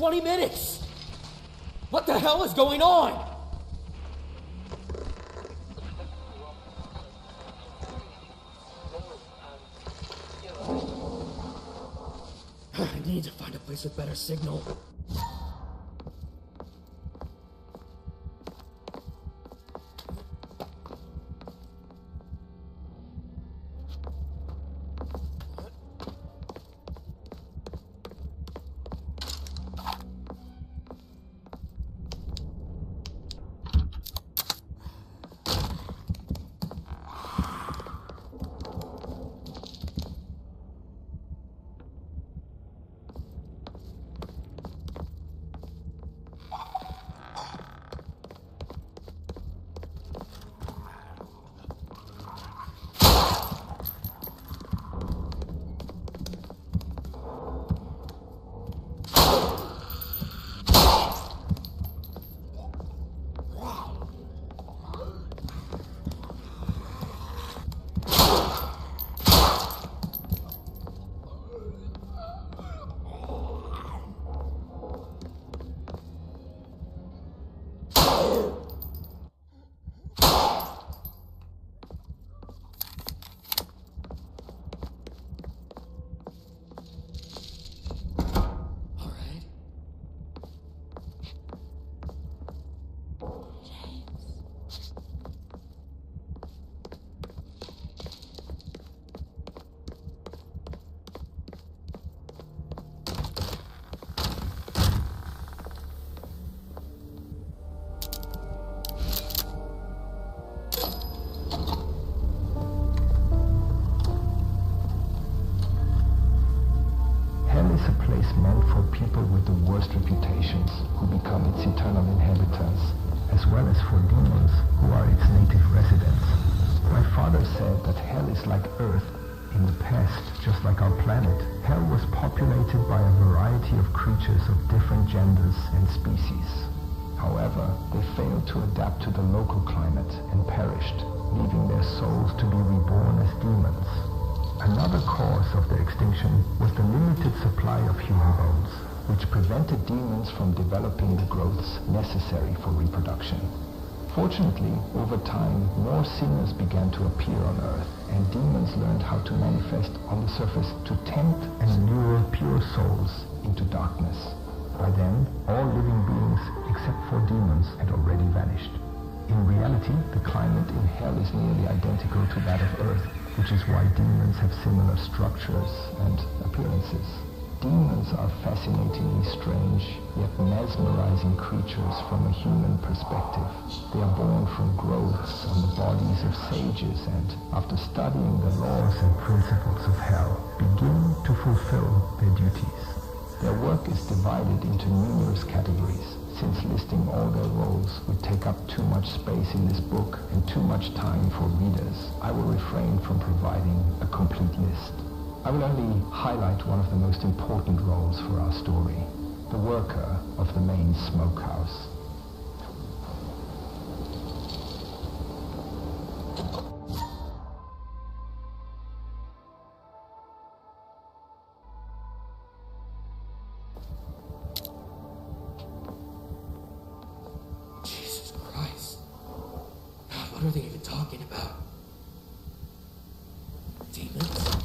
20 minutes! What the hell is going on? I need to find a place with better signal. Meant for people with the worst reputations who become its eternal inhabitants, as well as for demons who are its native residents. My father said that hell is like Earth. In the past, just like our planet, hell was populated by a variety of creatures of different genders and species. However, they failed to adapt to the local climate and perished, leaving their souls to be reborn as demons. Another cause of their extinction was the limited supply of human bones, which prevented demons from developing the growths necessary for reproduction. Fortunately, over time, more sinners began to appear on Earth, and demons learned how to manifest on the surface to tempt and lure pure souls into darkness. By then, all living beings, except for demons, had already vanished. In reality, the climate in hell is nearly identical to that of Earth, which is why demons have similar structures and appearances. Demons are fascinatingly strange, yet mesmerizing creatures from a human perspective. They are born from growths on the bodies of sages and, after studying the laws and principles of hell, begin to fulfill their duties. Their work is divided into numerous categories. Since listing all their roles would take up too much space in this book and too much time for readers, I will refrain from providing a complete list. I will only highlight one of the most important roles for our story, the worker of the main smokehouse. What are they even talking about? Demons?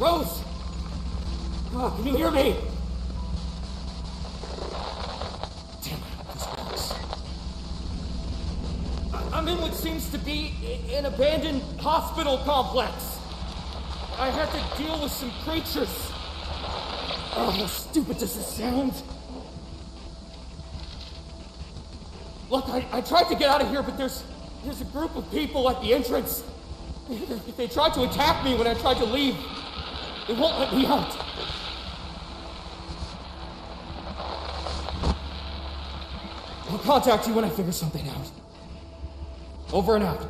Rose! Oh, can you hear me? Damn it, this works. I'm in what seems to be an abandoned hospital complex. I had to deal with some creatures. Oh, how stupid does this sound? Look, I tried to get out of here, but there's a group of people at the entrance. They tried to attack me when I tried to leave. They won't let me out. I'll contact you when I figure something out. Over and out.